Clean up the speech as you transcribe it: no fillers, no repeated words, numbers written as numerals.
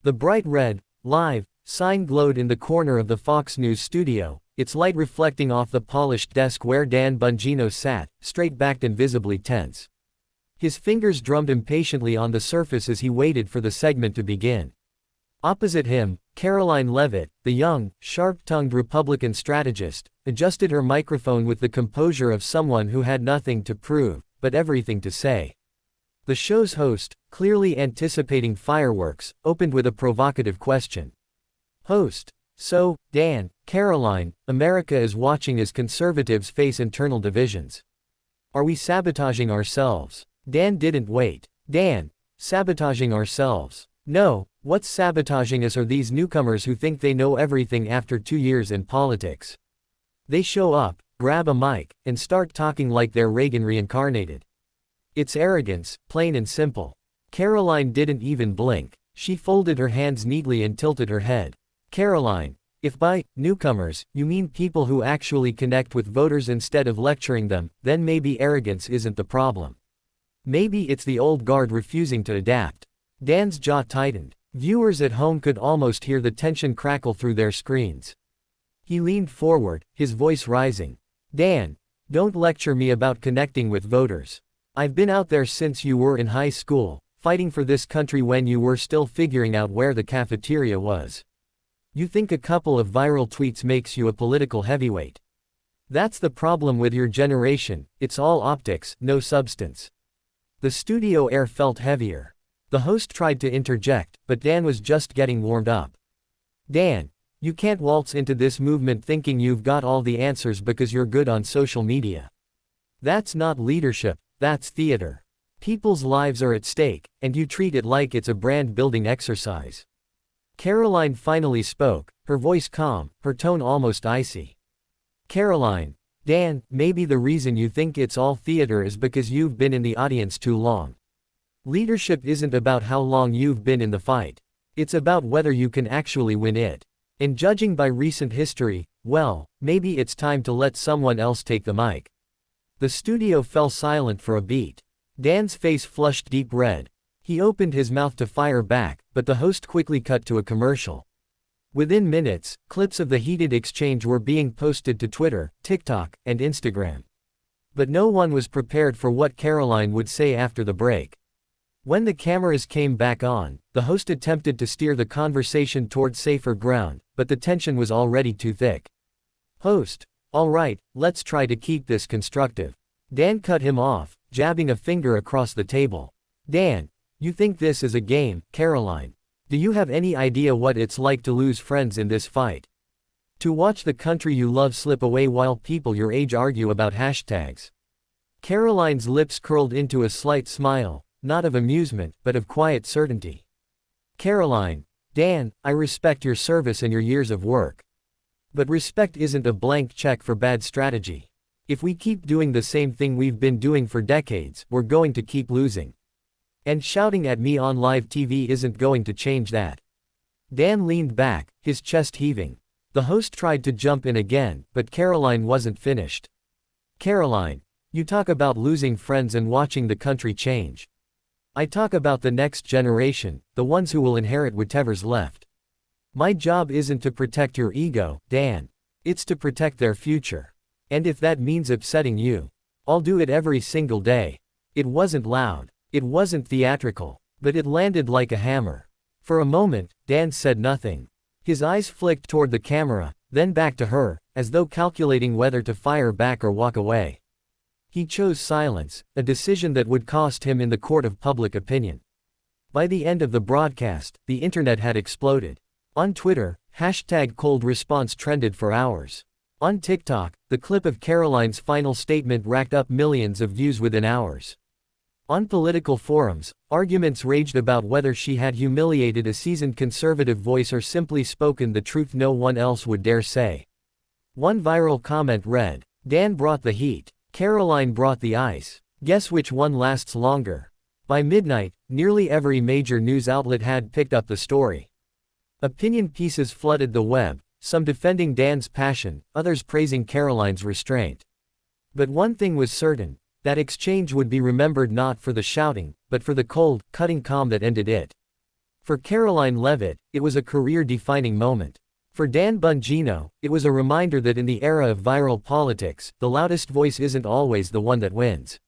The bright red, live, sign glowed in the corner of the Fox News studio, its light reflecting off the polished desk where Dan Bongino sat, straight-backed and visibly tense. His fingers drummed impatiently on the surface as he waited for the segment to begin. Opposite him, Karoline Leavitt, the young, sharp-tongued Republican strategist, adjusted her microphone with the composure of someone who had nothing to prove, but everything to say. The show's host, clearly anticipating fireworks, opened with a provocative question. Host: So, Dan, Karoline, America is watching as conservatives face internal divisions. Are we sabotaging ourselves? Dan didn't wait. Dan, sabotaging ourselves? No, what's sabotaging us are these newcomers who think they know everything after 2 years in politics. They show up, grab a mic, and start talking like they're Reagan reincarnated. It's arrogance, plain and simple. Karoline didn't even blink. She folded her hands neatly and tilted her head. Karoline, if by newcomers you mean people who actually connect with voters instead of lecturing them, then maybe arrogance isn't the problem. Maybe it's the old guard refusing to adapt. Dan's jaw tightened. Viewers at home could almost hear the tension crackle through their screens. He leaned forward, his voice rising. Dan, don't lecture me about connecting with voters. I've been out there since you were in high school, fighting for this country when you were still figuring out where the cafeteria was. You think a couple of viral tweets makes you a political heavyweight. That's the problem with your generation, it's all optics, no substance. The studio air felt heavier. The host tried to interject, but Dan was just getting warmed up. Dan, you can't waltz into this movement thinking you've got all the answers because you're good on social media. That's not leadership, that's theater. People's lives are at stake, and you treat it like it's a brand-building exercise. Karoline finally spoke, her voice calm, her tone almost icy. Karoline, Dan, maybe the reason you think it's all theater is because you've been in the audience too long. Leadership isn't about how long you've been in the fight. It's about whether you can actually win it. And judging by recent history, well, maybe it's time to let someone else take the mic. The studio fell silent for a beat. Dan's face flushed deep red. He opened his mouth to fire back, but the host quickly cut to a commercial. Within minutes, clips of the heated exchange were being posted to Twitter, TikTok, and Instagram. But no one was prepared for what Karoline would say after the break. When the cameras came back on, the host attempted to steer the conversation toward safer ground, but the tension was already too thick. Host: All right, let's try to keep this constructive. Dan cut him off, jabbing a finger across the table. Dan, you think this is a game, Karoline? Do you have any idea what it's like to lose friends in this fight? To watch the country you love slip away while people your age argue about hashtags? Karoline's lips curled into a slight smile, not of amusement, but of quiet certainty. Karoline, Dan, I respect your service and your years of work. But respect isn't a blank check for bad strategy. If we keep doing the same thing we've been doing for decades, we're going to keep losing. And shouting at me on live TV isn't going to change that. Dan leaned back, his chest heaving. The host tried to jump in again, but Karoline wasn't finished. Karoline, you talk about losing friends and watching the country change. I talk about the next generation, the ones who will inherit whatever's left. My job isn't to protect your ego, Dan. It's to protect their future. And if that means upsetting you, I'll do it every single day. It wasn't loud. It wasn't theatrical, but it landed like a hammer. For a moment, Dan said nothing. His eyes flicked toward the camera, then back to her, as though calculating whether to fire back or walk away. He chose silence, a decision that would cost him in the court of public opinion. By the end of the broadcast, the internet had exploded. On Twitter, #cold response trended for hours. On TikTok, the clip of Karoline's final statement racked up millions of views within hours. On political forums, arguments raged about whether she had humiliated a seasoned conservative voice or simply spoken the truth no one else would dare say. One viral comment read, Dan brought the heat, Karoline brought the ice. Guess which one lasts longer? By midnight, nearly every major news outlet had picked up the story. Opinion pieces flooded the web, some defending Dan's passion, others praising Karoline's restraint. But one thing was certain. That exchange would be remembered not for the shouting, but for the cold, cutting calm that ended it. For Karoline Leavitt, it was a career-defining moment. For Dan Bongino, it was a reminder that in the era of viral politics, the loudest voice isn't always the one that wins.